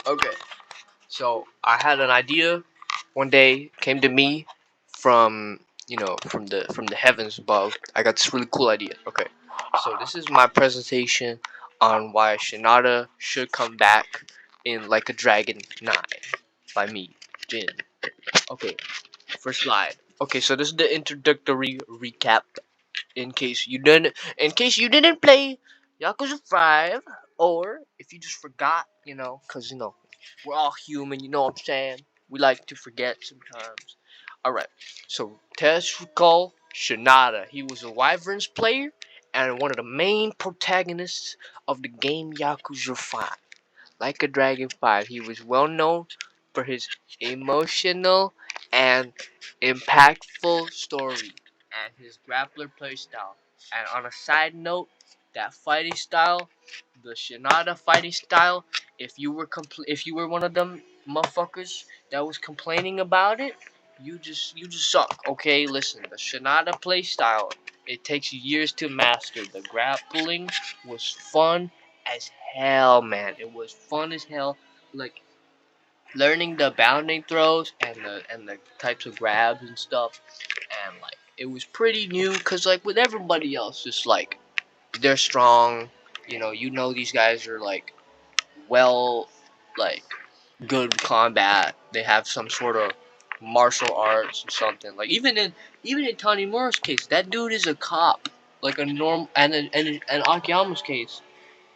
Okay, so I had an idea one day, came to me from from the heavens above. I got this really cool idea. Okay, so this is my presentation on why Shinada should come back in Like a Dragon 9 by me, Jin. Okay, first slide. Okay, so this is the introductory recap in case you didn't play Yakuza 5, or if you just forgot, cuz we're all human, you know what I'm saying? We like to forget sometimes. All right. So, Tetsuo Shinada, he was a Wyverns player and one of the main protagonists of the game Yakuza 5. Like a Dragon 5, he was well known for his emotional and impactful story and his grappler playstyle. And on a side note, that fighting style, the Shinada fighting style, if you were one of them motherfuckers that was complaining about it, you just suck. Okay, listen, the Shinada playstyle, it takes years to master. The grappling was fun as hell, man. It was fun as hell. Like learning the bounding throws and the types of grabs and stuff, and like it was pretty new. Cause like with everybody else, just like they're strong. These guys are like well, like good combat. They have some sort of martial arts or something. Like even in Tanimura's case, that dude is a cop. Like a norm and Akiyama's case,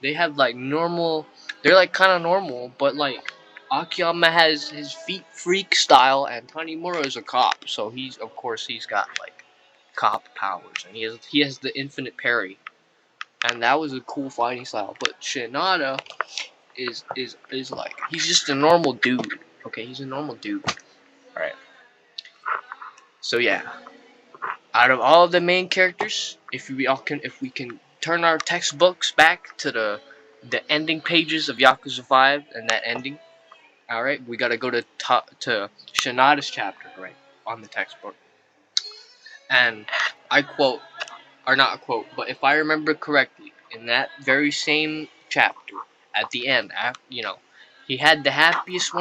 they have like normal. They're like kind of normal, but like Akiyama has his feet freak style, and Tanimura is a cop, so he's got like cop powers, and he has the infinite parry, and that was a cool fighting style. But Shinada is like he's just a normal dude. Okay, he's a normal dude. All right. So yeah, out of all of the main characters, if we can turn our textbooks back to the ending pages of Yakuza 5 and that ending. All right, we gotta go to Shinada's chapter, right, on the textbook, and I quote, or not a quote, but if I remember correctly, in that very same chapter, at the end, he had one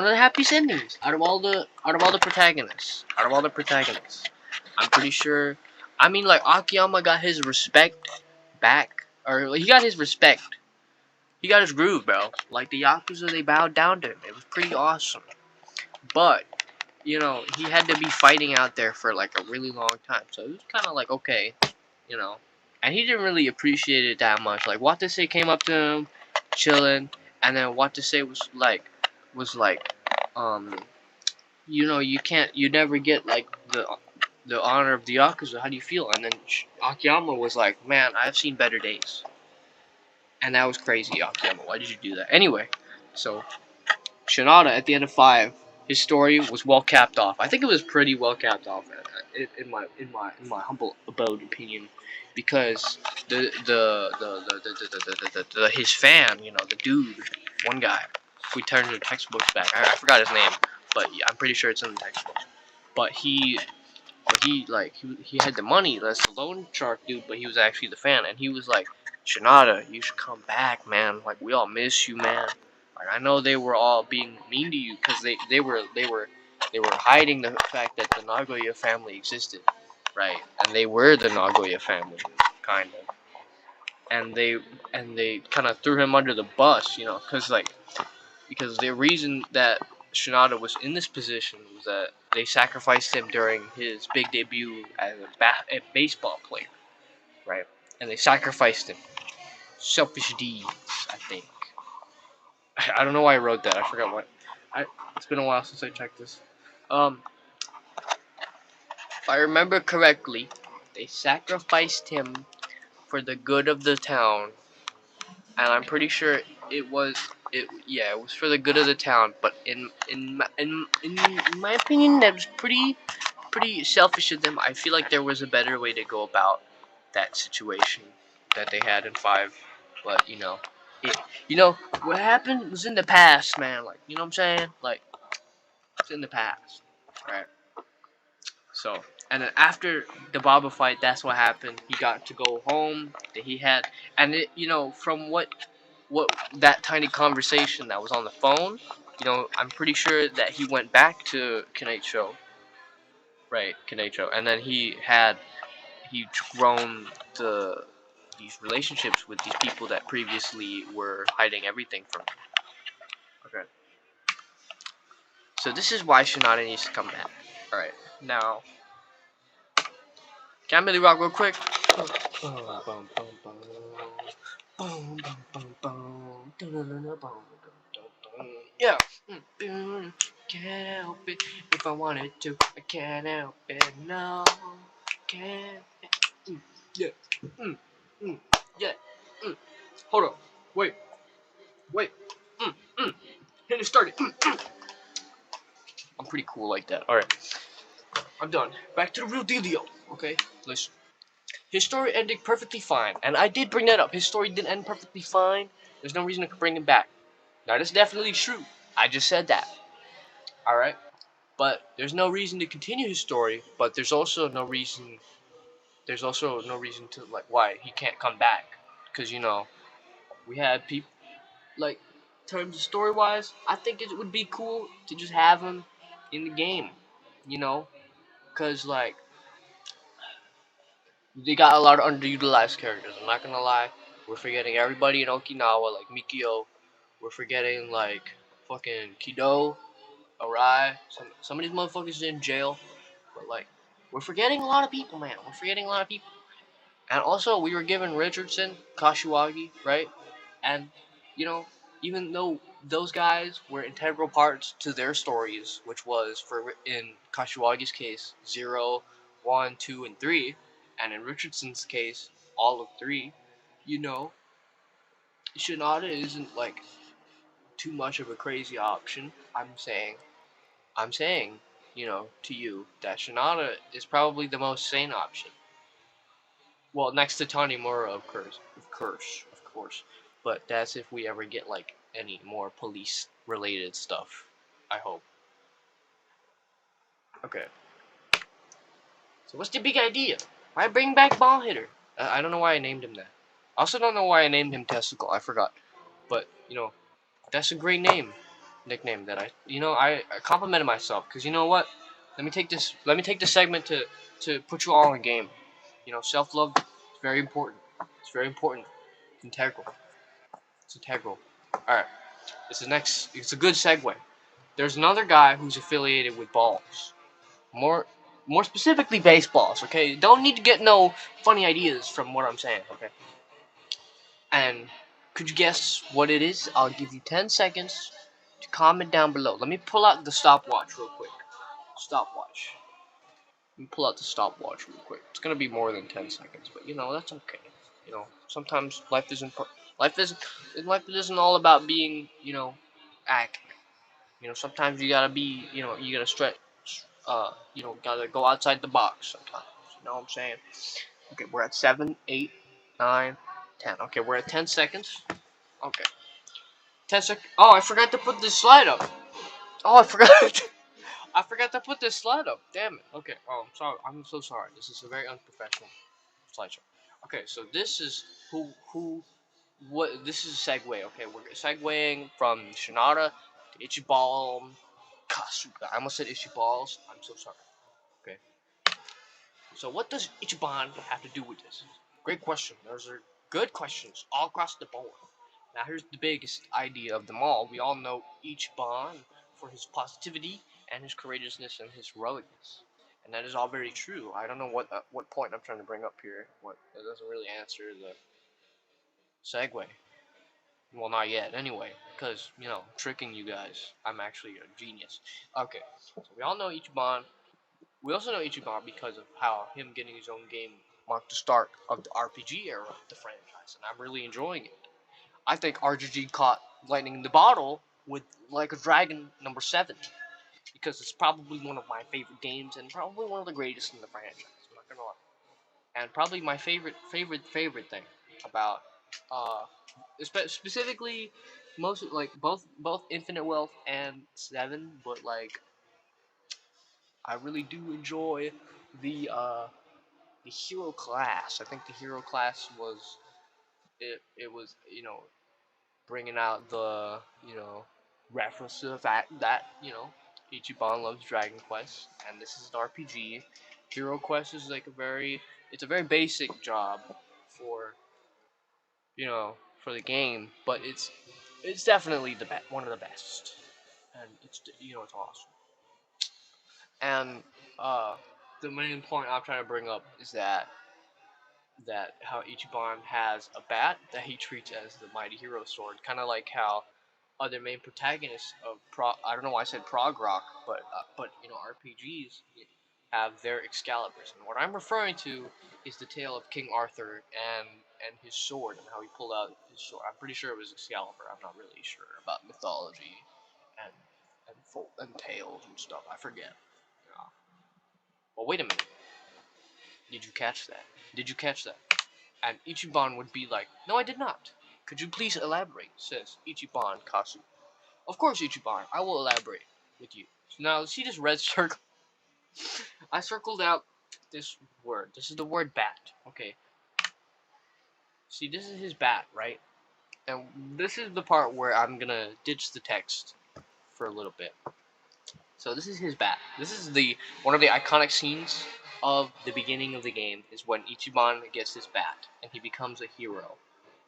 of the happiest endings out of all the protagonists, I'm pretty sure. I mean, like Akiyama got his respect back, or he got his respect. He got his groove, bro. Like the Yakuza, they bowed down to him. It was pretty awesome. But he had to be fighting out there for like a really long time. So it was kind of like okay, you know. And he didn't really appreciate it that much. Like Watase came up to him, chilling, and then Watase was like, um, you never get like the honor of the Yakuza. How do you feel? And then Akiyama was like, man, I've seen better days. And that was crazy, Akiyama. Why did you do that? Anyway, so Shinada at the end of 5, his story was well capped off. I think it was pretty well capped off, in my humble abode opinion, because his fan, the dude, one guy. If we turn the textbooks back, I forgot his name, but yeah, I'm pretty sure it's in the textbooks. But he had the money. That's the loan shark dude, but he was actually the fan, and he was like, Shinada, you should come back, man. Like we all miss you, man. Like I know they were all being mean to you because they were hiding the fact that the Nagoya family existed, right? And they were the Nagoya family, kind of. And they kind of threw him under the bus, because the reason that Shinada was in this position was that they sacrificed him during his big debut as a baseball player, right? And they sacrificed him. Selfish deeds, I think. I don't know why I wrote that. I forgot what. It's been a while since I checked this. Um, if I remember correctly, they sacrificed him for the good of the town, and I'm pretty sure it was it was for the good of the town. But in my opinion, that was pretty selfish of them. I feel like there was a better way to go about that situation that they had in 5. But it, what happened was in the past, man. Like you know what I'm saying? Like it's in the past, right? So, and then after the Baba fight, that's what happened. He got to go home. That he had, and from what what that tiny conversation that was on the phone. I'm pretty sure that he went back to Kenicho, right? Kenicho, and then he grown these relationships with these people that previously were hiding everything from him. Okay. So this is why Shinada needs to come back. Alright. Now, can I really rock real quick? Yeah. Can't help it if I wanted to. I can't help it. No. Can't. Yeah. Mm, mm, yeah. Mm. Hold on. Wait. Wait. Mm, mm. Hit it started. I'm pretty cool like that. Alright. I'm done. Back to the real dealio. Okay? Listen. His story ended perfectly fine. And I did bring that up. His story did end perfectly fine. There's no reason to bring him back. That is definitely true. I just said that. Alright? But there's no reason to continue his story, but there's also no reason to like why he can't come back. Because we had people like terms of story wise, I think it would be cool to just have him in the game. You know? Cause like they got a lot of underutilized characters. I'm not gonna lie. We're forgetting everybody in Okinawa, like Mikio. We're forgetting like fucking Kido, Arai. Some of these motherfuckers in jail. But like, we're forgetting a lot of people, man. We're forgetting a lot of people. And also, we were given Richardson, Kashiwagi, right? And you know, even though those guys were integral parts to their stories, which was for in Kashiwagi's case 0, 1, 2, and 3, and in Richardson's case all of 3, you know, Shinada isn't like too much of a crazy option. I'm saying, to you that Shinada is probably the most sane option. Well, next to Tanimura, of course. But that's if we ever get like any more police-related stuff. I hope. Okay. So what's the big idea? Why bring back Ball Hitter? I don't know why I named him that. I also don't know why I named him Testicle. I forgot. But that's a great nickname that I complimented myself because you know what? Let me take this segment to put you all in game. Self-love is very important. It's very important. It's integral. It's integral. All right. It's a good segue. There's another guy who's affiliated with balls. More more specifically baseballs, okay? Don't need to get no funny ideas from what I'm saying, okay? And could you guess what it is? I'll give you 10 seconds to comment down below. Let me pull out the stopwatch real quick. Stopwatch. Let me pull out the stopwatch real quick. It's gonna be more than 10 seconds, but that's okay. Sometimes life isn't life isn't all about being acting. Sometimes you gotta be, you gotta stretch, gotta go outside the box sometimes. You know what I'm saying? Okay, we're at 7, 8, 9, 10. Okay, we're at 10 seconds. Okay. 10 seconds. Oh, I forgot to put this slide up. Oh, I forgot. I forgot to put this slide up. Damn it. Okay. Oh, I'm sorry. I'm so sorry. This is a very unprofessional slideshow. Okay, so this is what this is a segue. Okay, we're segueing from Shinada to Ichiban Kasuga. I almost said Ichiballs. I'm so sorry. Okay. So what does Ichiban have to do with this? Great question. Those are good questions all across the board. Now here's the biggest idea of them all. We all know Ichiban for his positivity and his courageousness and his heroicness. And that is all very true. I don't know what point I'm trying to bring up here. What that doesn't really answer the segue. Well, not yet, anyway, because tricking you guys. I'm actually a genius. Okay, so we all know Ichiban. We also know Ichiban because of how him getting his own game marked the start of the RPG era of the franchise, and I'm really enjoying it. I think RGG caught lightning in the bottle with Like a Dragon number 7 because it's probably one of my favorite games and probably one of the greatest in the franchise. I'm not gonna lie. And probably my favorite thing about uh specifically most like both Infinite Wealth and 7, but like I really do enjoy the hero class. I think the hero class was it was bringing out the reference to the fact that Ichiban loves Dragon Quest, and this is an RPG. Hero Quest is like it's a very basic job for for the game, but it's definitely one of the best, and it's awesome. And uh, the main point I'm trying to bring up is that how Ichiban has a bat that he treats as the mighty hero sword, kind of like how other main protagonists of I don't know why I said prog rock, but RPGs have their Excaliburs, and what I'm referring to is the tale of King Arthur and his sword and how he pulled out his sword. I'm pretty sure it was Excalibur. I'm not really sure about mythology and and tales and stuff. I forget. Yeah. Well, wait a minute. Did you catch that? Did you catch that? And Ichiban would be like, "No, I did not. Could you please elaborate?" says Ichiban Kasu. Of course, Ichiban. I will elaborate with you. So now, see this red circle? I circled out this word. This is the word bat. Okay. See, this is his bat, right? And this is the part where I'm gonna ditch the text for a little bit. So this is his bat. This is the one of the iconic scenes of the beginning of the game is when Ichiban gets his bat and he becomes a hero.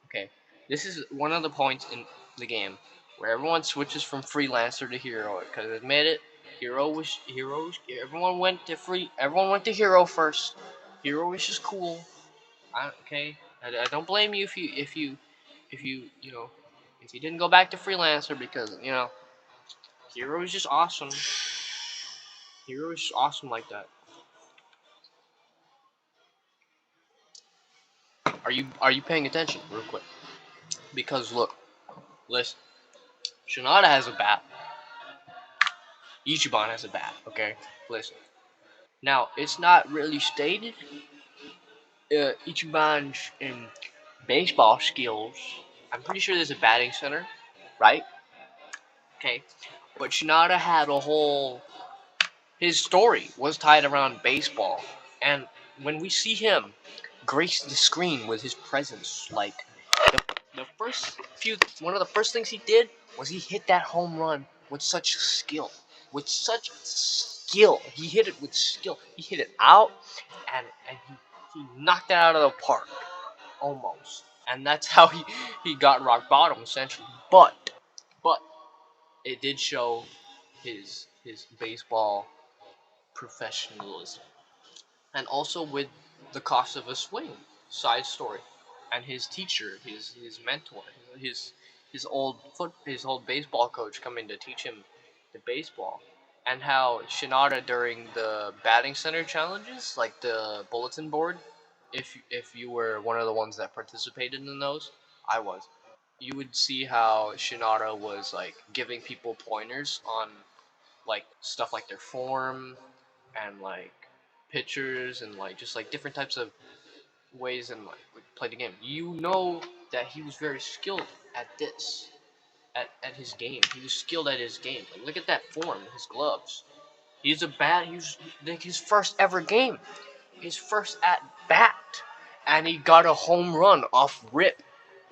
Okay, this is one of the points in the game where everyone switches from freelancer to hero. Because admit it, heroes. Everyone went to hero first. Hero is just cool. Okay, I don't blame you if if you didn't go back to freelancer because hero is just awesome. Hero is just awesome like that. Are you paying attention real quick? Because look, listen. Shinada has a bat. Ichiban has a bat. Okay, listen. Now, it's not really stated Ichiban's baseball skills. I'm pretty sure there's a batting center, right? Okay, but Shinada had a whole. His story was tied around baseball, and when we see him grace the screen with his presence, like the, one of the first things he did was he hit that home run with such skill, He hit it with skill. He hit it out, and he knocked it out of the park almost, and that's how he got rock bottom essentially. But it did show his baseball professionalism, and also with the cost of a swing side story, and his teacher, his mentor, his his old baseball coach coming to teach him the baseball, and how Shinada during the batting center challenges, like the bulletin board, if you were one of the ones that participated in those, I was. You would see how Shinada was like giving people pointers on like stuff like their form and like pictures and like just like different types of ways and like play the game. You know that he was very skilled at this, at his game. He was skilled at his game. Like look at that form, his gloves. He was like his first ever game, his first at bat, and he got a home run off rip.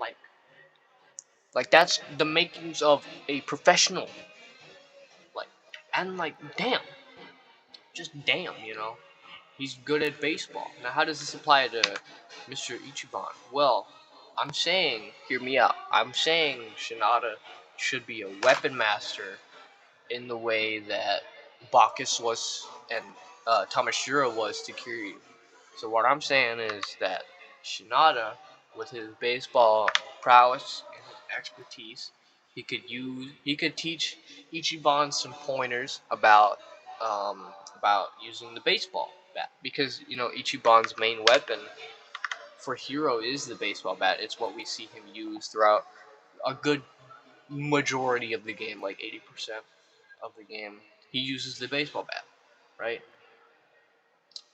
Like like that's the makings of a professional. Like and like damn, just damn. He's good at baseball. Now, how does this apply to Mr. Ichiban? Well, I'm saying, hear me out. I'm saying Shinada should be a weapon master in the way that Bacchus was and Tamashiro was to Kiryu. So what I'm saying is that Shinada, with his baseball prowess and his expertise, he could teach Ichiban some pointers about using the baseball bat because Ichiban's main weapon for Hero is the baseball bat. It's what we see him use throughout a good majority of the game, like 80% of the game. He uses the baseball bat, right?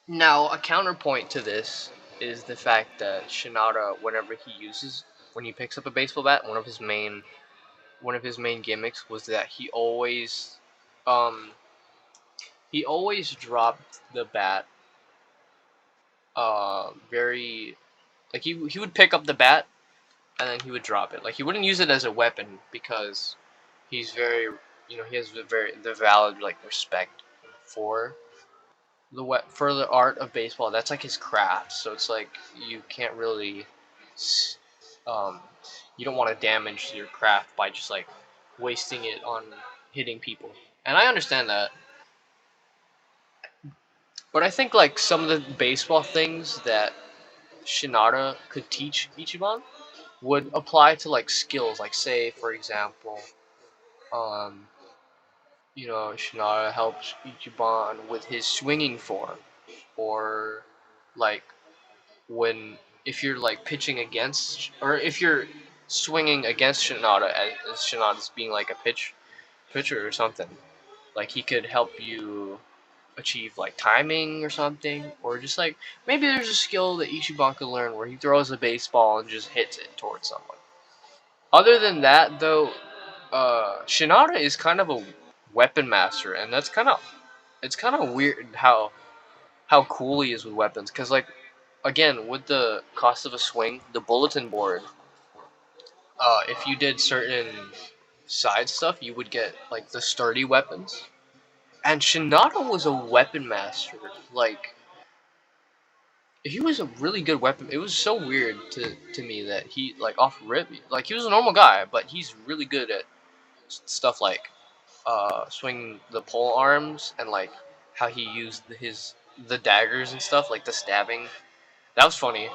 Now, a counterpoint to this is the fact that Shinada, when he picks up a baseball bat, one of his main gimmicks was that um, he always dropped the bat, very like he would pick up the bat and then he would drop it. Like he wouldn't use it as a weapon because he's very, he has the valid like respect for for the art of baseball. That's like his craft. So it's like you can't really, um, you don't want to damage your craft by just like wasting it on hitting people. And I understand that, but I think like some of the baseball things that Shinada could teach Ichiban would apply to like skills. Like say, for example, um, Shinada helps Ichiban with his swinging form, or like when if you're like pitching against, or if you're swinging against Shinada as Shinada's being like a pitcher or something, like he could help you achieve like timing or something, or just like maybe there's a skill that Ichiban could learn where he throws a baseball and just hits it towards someone. Other than that, though, Shinada is kind of a weapon master, and that's kind of weird how cool he is with weapons. Because like again, with the cost of a swing, the bulletin board, if you did certain side stuff, you would get like the sturdy weapons. And Shinada was a weapon master. Like he was a really good weapon. It was so weird to me that he like off rip, like he was a normal guy, but he's really good at stuff like swing the pole arms and like how he used the daggers and stuff, like the stabbing. That was funny.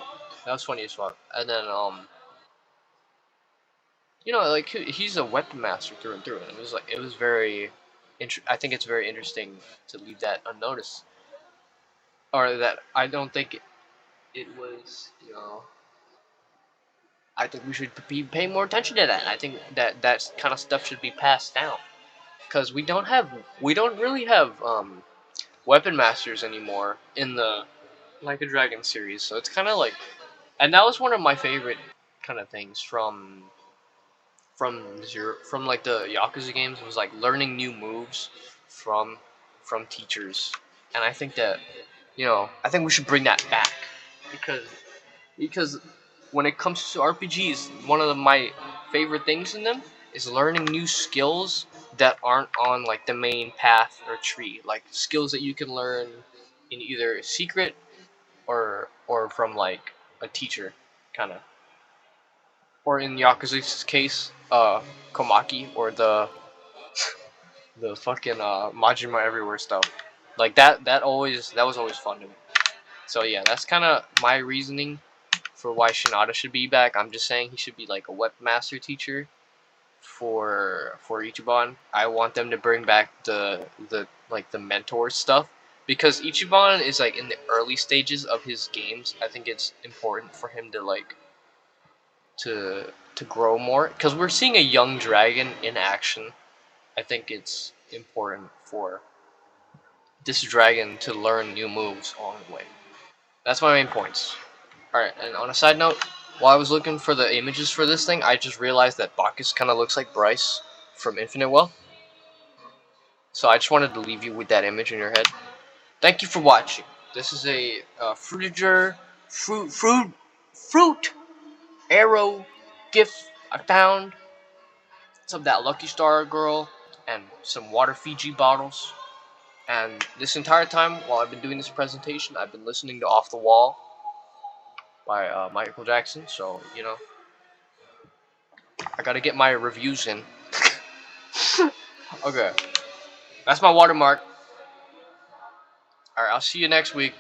That was funny as fuck. And then like he's a weapon master through and through. And it was very, I think it's very interesting to leave that unnoticed, or that I don't think it was. I think we should be paying more attention to that. I think that kind of stuff should be passed down because we don't really have weapon masters anymore in the Like a Dragon series. So it's kind of like, and that was one of my favorite kind of things from like the Yakuza games. It was like learning new moves from from teachers, and I think that I think we should bring that back because because when it comes to RPGs, one of my favorite things in them is learning new skills that aren't on like the main path or tree, like skills that you can learn in either secret or from like a teacher, kind of, or in Yakuza's case, Komaki, or the fucking Majima Everywhere stuff. Like that was always fun to me. So yeah, that's kind of my reasoning for why Shinada should be back. I'm just saying he should be like a webmaster teacher for Ichiban. I want them to bring back the mentor stuff because Ichiban is like in the early stages of his games. I think it's important for him to like to grow more because we're seeing a young dragon in action. I think it's important for this dragon to learn new moves along the way. That's my main points. Alright, and on a side note, while I was looking for the images for this thing, I just realized that Bacchus kind of looks like Bryce from Infinite Wealth. So I just wanted to leave you with that image in your head. Thank you for watching. This is a fruit arrow gift I found. Some of that Lucky Star girl and some water Fiji bottles. And this entire time, while I've been doing this presentation, I've been listening to Off the Wall by Michael Jackson. So, I gotta get my reviews in. Okay, that's my watermark. Alright, I'll see you next week.